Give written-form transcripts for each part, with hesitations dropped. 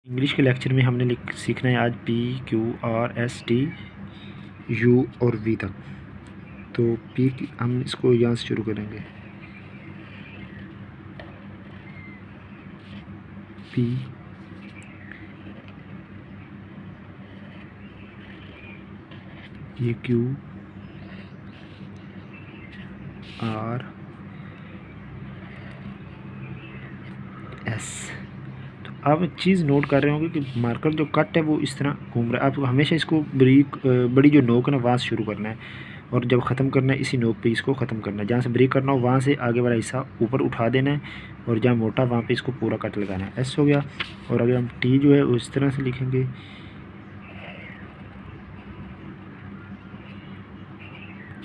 English के lecture में हमने सीखना है आज P Q R S T U और वी तक। तो पी हम इसको यहाँ से शुरू करेंगे। पी ये क्यू आर एस। तो आप एक चीज़ नोट कर रहे होंगे कि मार्कर जो कट है वो इस तरह घूम रहा है। आपको हमेशा इसको बड़ी जो नोक है ना वहाँ से शुरू करना है और जब ख़त्म करना है इसी नोक पे इसको ख़त्म करना है। जहाँ से ब्रेक करना हो वहाँ से आगे वाला हिस्सा ऊपर उठा देना है और जहाँ मोटा वहाँ पे इसको पूरा कट लगाना है। एस हो गया। और अगर हम टी जो है उस तरह से लिखेंगे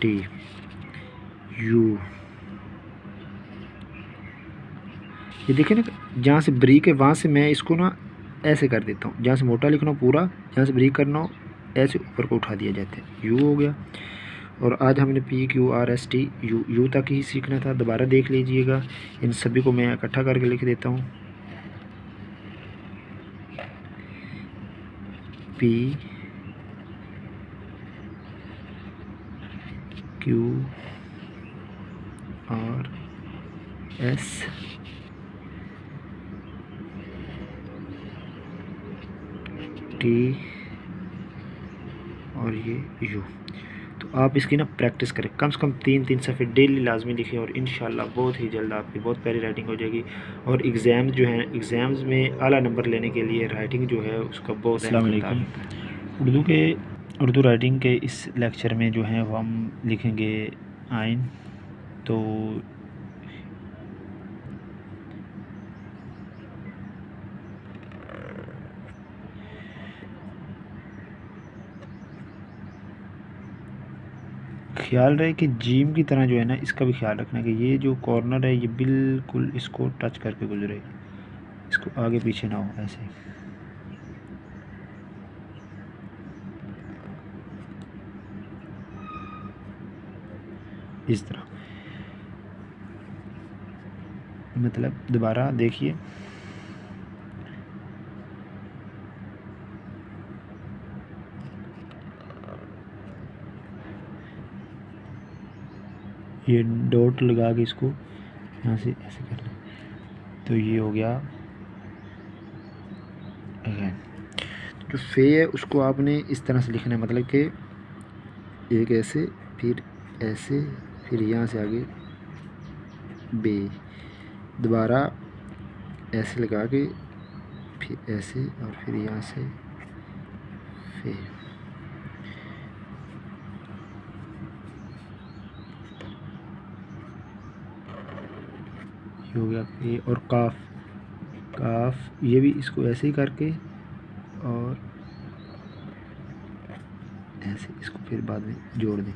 टी यू। ये देखिए ना, जहाँ से ब्रेक है वहाँ से मैं इसको ना ऐसे कर देता हूँ। जहाँ से मोटा लिखना हो पूरा, जहाँ से ब्रेक करना हो ऐसे ऊपर को उठा दिया जाता है। यू हो गया। और आज हमने P Q R S T U तक ही सीखना था। दोबारा देख लीजिएगा। इन सभी को मैं इकट्ठा करके लिख देता हूँ। P Q R S T और ये यू। तो आप इसकी ना प्रैक्टिस करें, कम से कम 3-3 सफ़े डेली लाजमी लिखें और इंशाल्लाह बहुत ही जल्द आपकी बहुत प्यारी राइटिंग हो जाएगी। और एग्ज़ाम जो है, एग्ज़ाम्स में आला नंबर लेने के लिए राइटिंग जो है उसका बहुत अहम किरदार होता है। उर्दू राइटिंग के इस लेक्चर में जो है वो हम लिखेंगे आइन। तो ख्याल रहे कि जीम की तरह जो है ना इसका भी ख्याल रखना कि ये जो कॉर्नर है ये बिल्कुल इसको टच करके गुजरे, इसको आगे पीछे ना हो ऐसे। इस तरह मतलब दोबारा देखिए, ये डॉट लगा के इसको यहाँ से ऐसे कर लें तो ये हो गया अगेन। जो फे है उसको आपने इस तरह से लिखना है, मतलब कि एक ऐसे फिर यहाँ से आगे बे, दोबारा ऐसे लगा के फिर ऐसे और फिर यहाँ से फे। हो गया ये। और काफ ये भी इसको ऐसे ही करके और ऐसे इसको फिर बाद में जोड़ दें।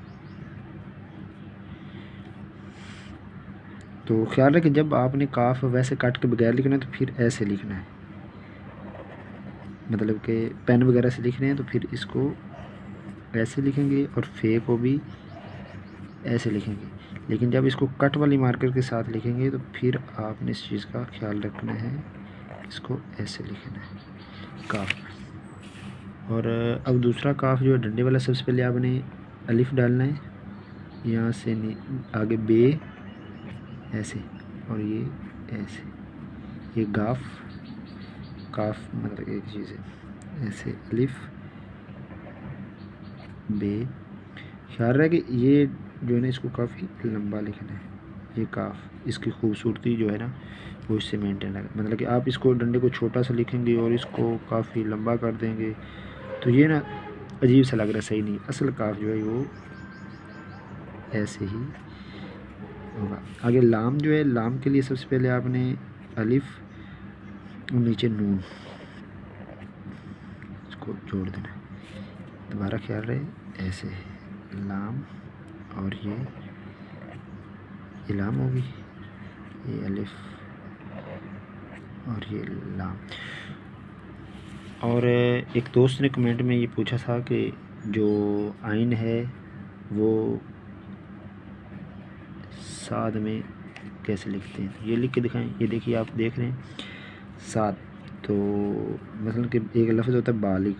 तो ख्याल रखें जब आपने काफ वैसे काट के बगैर लिखना है तो फिर ऐसे लिखना है, मतलब कि पेन वगैरह से लिख रहे हैं तो फिर इसको ऐसे लिखेंगे और फे को भी ऐसे लिखेंगे। लेकिन जब इसको कट वाली मार्कर के साथ लिखेंगे तो फिर आपने इस चीज़ का ख्याल रखना है, इसको ऐसे लिखना है काफ। और अब दूसरा काफ जो है डंडे वाला, सबसे पहले आपने अलिफ डालना है, यहाँ से आगे बे ऐसे और ये ऐसे, ये काफ मतलब एक चीज़ है ऐसे अलिफ बे। ख्याल रहे कि ये जो है ना इसको काफ़ी लंबा लिखना है, ये काफ इसकी खूबसूरती जो है ना वो इससे मेंटेन है। मतलब कि आप इसको डंडे को छोटा सा लिखेंगे और इसको काफ़ी लंबा कर देंगे तो ये ना अजीब सा लग रहा है, सही नहीं। असल काफ जो है वो ऐसे ही होगा। आगे लाम जो है, लाम के लिए सबसे पहले आपने अलिफ और नीचे नून इसको जोड़ देना है। दोबारा ख्याल रहे ऐसे लाम और ये लाम होगी, ये अलिफ और ये लाम। और एक दोस्त ने कमेंट में ये पूछा था कि जो आइन है वो साद में कैसे लिखते हैं, तो ये लिख के दिखाएं। ये देखिए आप देख रहे हैं साद, तो मसलन कि एक लफ्ज़ होता है बालिग,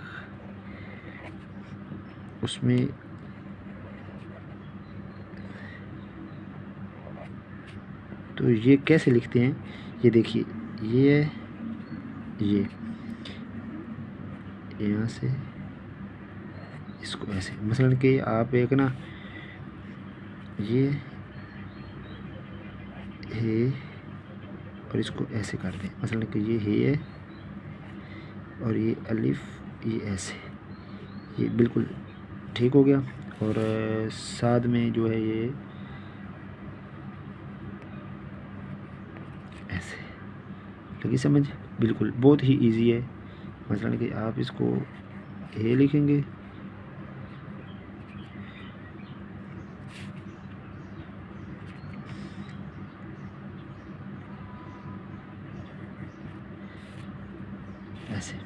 उसमें तो ये कैसे लिखते हैं, ये देखिए, ये यहाँ से इसको ऐसे, मसलन कि आप एक ना ये है और इसको ऐसे कर दें, मसलन कि ये है और ये अलिफ, ये ऐसे, ये बिल्कुल ठीक हो गया। और साथ में जो है ये ऐसे, लगी समझ? बिल्कुल बहुत ही इजी है। मसलन कि आप इसको ए लिखेंगे, ऐसे,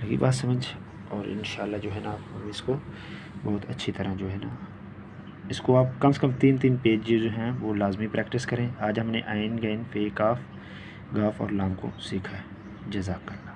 लगी बात समझ? और इंशाल्लाह जो है ना आप इसको बहुत अच्छी तरह जो है ना, इसको आप कम से कम 3-3 पेज जो हैं वो लाजमी प्रैक्टिस करें। आज हमने आइन, गैन, पे, काफ, गाफ और लाम को सीखा है। जज़ाकल्लाह।